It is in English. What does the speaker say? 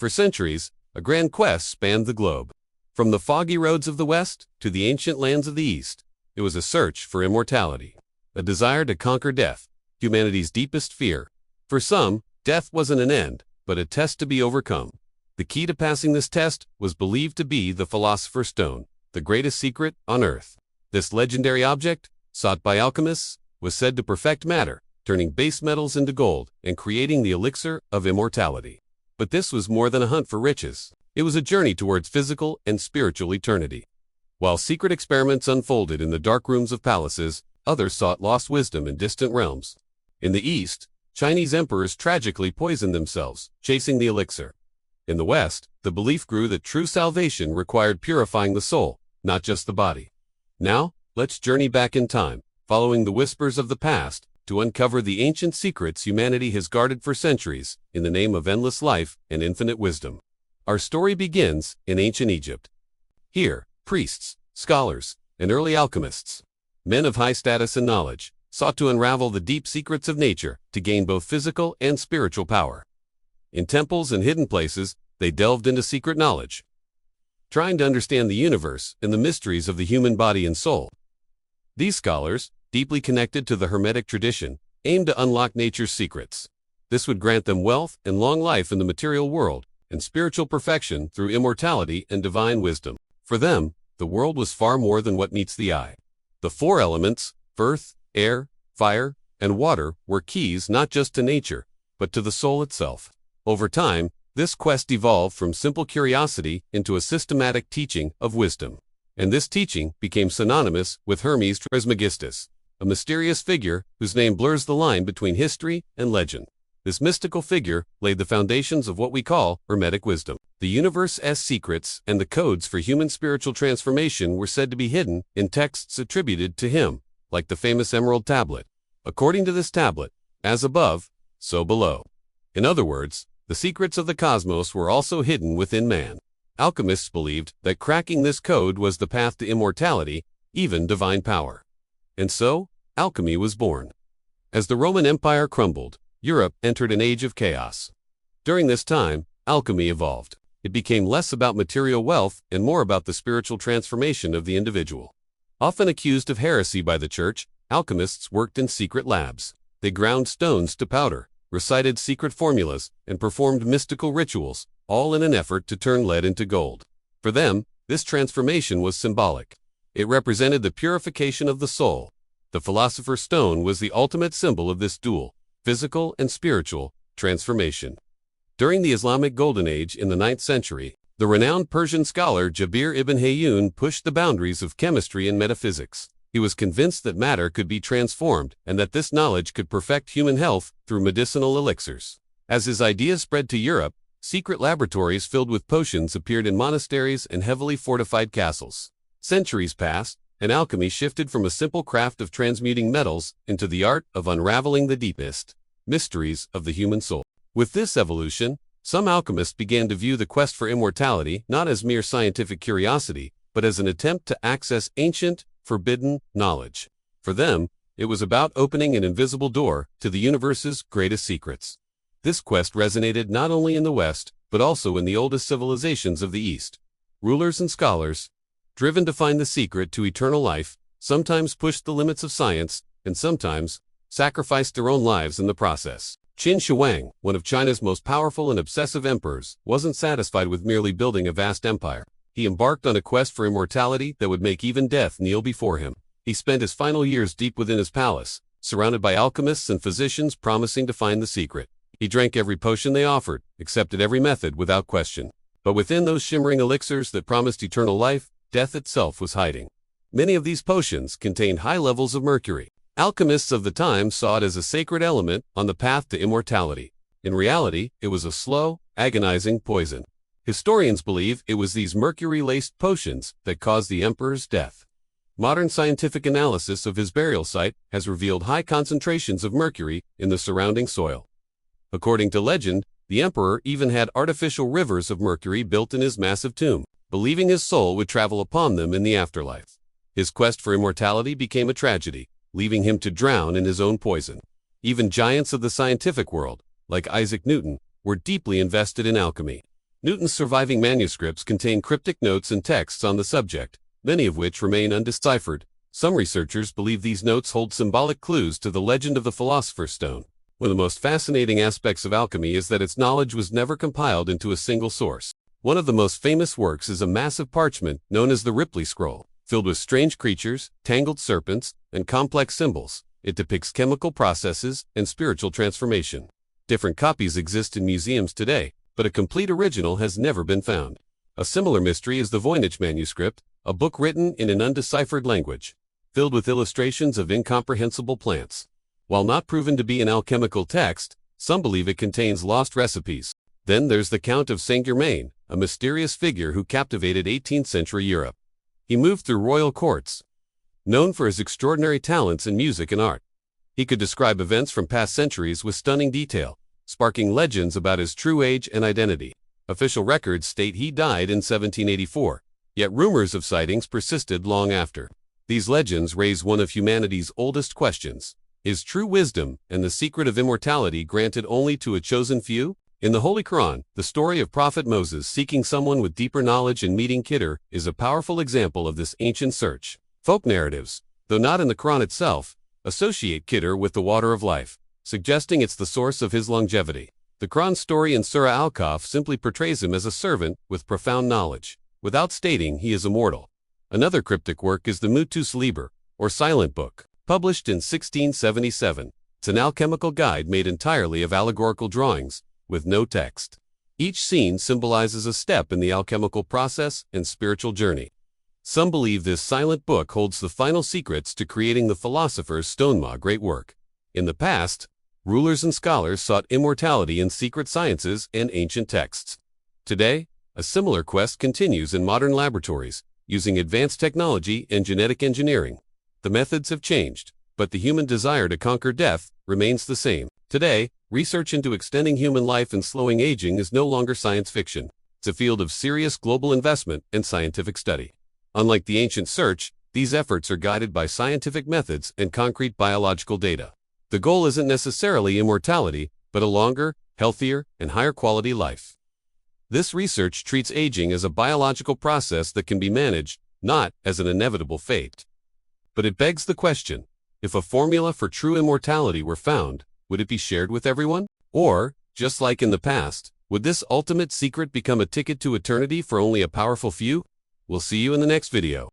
For centuries, a grand quest spanned the globe. From the foggy roads of the West to the ancient lands of the East, it was a search for immortality, a desire to conquer death, humanity's deepest fear. For some, death wasn't an end, but a test to be overcome. The key to passing this test was believed to be the Philosopher's Stone, the greatest secret on Earth. This legendary object, sought by alchemists, was said to perfect matter, turning base metals into gold and creating the Elixir of Immortality. But this was more than a hunt for riches. It was a journey towards physical and spiritual eternity. While secret experiments unfolded in the dark rooms of palaces, others sought lost wisdom in distant realms. In the East, Chinese emperors tragically poisoned themselves, chasing the elixir. In the West, the belief grew that true salvation required purifying the soul, not just the body. Now, let's journey back in time, following the whispers of the past, to uncover the ancient secrets humanity has guarded for centuries in the name of endless life and infinite wisdom. Our story begins in ancient Egypt. Here, priests, scholars, and early alchemists, men of high status and knowledge, sought to unravel the deep secrets of nature to gain both physical and spiritual power. In temples and hidden places, they delved into secret knowledge, trying to understand the universe and the mysteries of the human body and soul. These scholars, deeply connected to the Hermetic tradition, aimed to unlock nature's secrets. This would grant them wealth and long life in the material world, and spiritual perfection through immortality and divine wisdom. For them, the world was far more than what meets the eye. The four elements, earth, air, fire, and water, were keys not just to nature, but to the soul itself. Over time, this quest evolved from simple curiosity into a systematic teaching of wisdom. And this teaching became synonymous with Hermes Trismegistus, a mysterious figure whose name blurs the line between history and legend. This mystical figure laid the foundations of what we call Hermetic wisdom. The universe's secrets and the codes for human spiritual transformation were said to be hidden in texts attributed to him, like the famous Emerald Tablet. According to this tablet, as above, so below. In other words, the secrets of the cosmos were also hidden within man. Alchemists believed that cracking this code was the path to immortality, even divine power. And so, alchemy was born. As the Roman Empire crumbled, Europe entered an age of chaos. During this time, alchemy evolved. It became less about material wealth and more about the spiritual transformation of the individual. Often accused of heresy by the church, alchemists worked in secret labs. They ground stones to powder, recited secret formulas, and performed mystical rituals, all in an effort to turn lead into gold. For them, this transformation was symbolic. It represented the purification of the soul. The Philosopher's Stone was the ultimate symbol of this dual, physical and spiritual, transformation. During the Islamic Golden Age in the 9th century, the renowned Persian scholar Jabir ibn Hayyan pushed the boundaries of chemistry and metaphysics. He was convinced that matter could be transformed and that this knowledge could perfect human health through medicinal elixirs. As his ideas spread to Europe, secret laboratories filled with potions appeared in monasteries and heavily fortified castles. Centuries passed, and alchemy shifted from a simple craft of transmuting metals into the art of unraveling the deepest mysteries of the human soul. With this evolution, some alchemists began to view the quest for immortality not as mere scientific curiosity, but as an attempt to access ancient, forbidden knowledge. For them, it was about opening an invisible door to the universe's greatest secrets. This quest resonated not only in the West, but also in the oldest civilizations of the East. Rulers and scholars, driven to find the secret to eternal life, sometimes pushed the limits of science, and sometimes sacrificed their own lives in the process. Qin Shi Huang, one of China's most powerful and obsessive emperors, wasn't satisfied with merely building a vast empire. He embarked on a quest for immortality that would make even death kneel before him. He spent his final years deep within his palace, surrounded by alchemists and physicians promising to find the secret. He drank every potion they offered, accepted every method without question. But within those shimmering elixirs that promised eternal life, death itself was hiding. Many of these potions contained high levels of mercury. Alchemists of the time saw it as a sacred element on the path to immortality. In reality, it was a slow, agonizing poison. Historians believe it was these mercury-laced potions that caused the emperor's death. Modern scientific analysis of his burial site has revealed high concentrations of mercury in the surrounding soil. According to legend, the emperor even had artificial rivers of mercury built in his massive tomb, believing his soul would travel upon them in the afterlife. His quest for immortality became a tragedy, leaving him to drown in his own poison. Even giants of the scientific world, like Isaac Newton, were deeply invested in alchemy. Newton's surviving manuscripts contain cryptic notes and texts on the subject, many of which remain undeciphered. Some researchers believe these notes hold symbolic clues to the legend of the Philosopher's Stone. One of the most fascinating aspects of alchemy is that its knowledge was never compiled into a single source. One of the most famous works is a massive parchment known as the Ripley scroll, filled with strange creatures, tangled serpents, and complex symbols. It depicts chemical processes and spiritual transformation. Different copies exist in museums today, but a complete original has never been found. A similar mystery is the Voynich Manuscript, a book written in an undeciphered language, filled with illustrations of incomprehensible plants. While not proven to be an alchemical text, some believe it contains lost recipes. Then there's the Count of Saint-Germain, a mysterious figure who captivated 18th century Europe. He moved through royal courts, known for his extraordinary talents in music and art. He could describe events from past centuries with stunning detail, sparking legends about his true age and identity. Official records state he died in 1784, yet rumors of sightings persisted long after. These legends raise one of humanity's oldest questions. Is true wisdom and the secret of immortality granted only to a chosen few? In the Holy Quran, the story of Prophet Moses seeking someone with deeper knowledge and meeting Khidr is a powerful example of this ancient search. Folk narratives, though not in the Quran itself, associate Khidr with the water of life, suggesting it's the source of his longevity. The Quran story in Surah Al-Kahf simply portrays him as a servant with profound knowledge, without stating he is immortal. Another cryptic work is the Mutus Liber, or Silent Book, published in 1677. It's an alchemical guide made entirely of allegorical drawings, with no text. Each scene symbolizes a step in the alchemical process and spiritual journey. Some believe this silent book holds the final secrets to creating the Philosopher's Stone. Great work. In the past, rulers and scholars sought immortality in secret sciences and ancient texts. Today, a similar quest continues in modern laboratories, using advanced technology and genetic engineering. The methods have changed, but the human desire to conquer death remains the same. Today, research into extending human life and slowing aging is no longer science fiction. It's a field of serious global investment and scientific study. Unlike the ancient search, these efforts are guided by scientific methods and concrete biological data. The goal isn't necessarily immortality, but a longer, healthier, and higher quality life. This research treats aging as a biological process that can be managed, not as an inevitable fate. But it begs the question, if a formula for true immortality were found, would it be shared with everyone? Or, just like in the past, would this ultimate secret become a ticket to eternity for only a powerful few? We'll see you in the next video.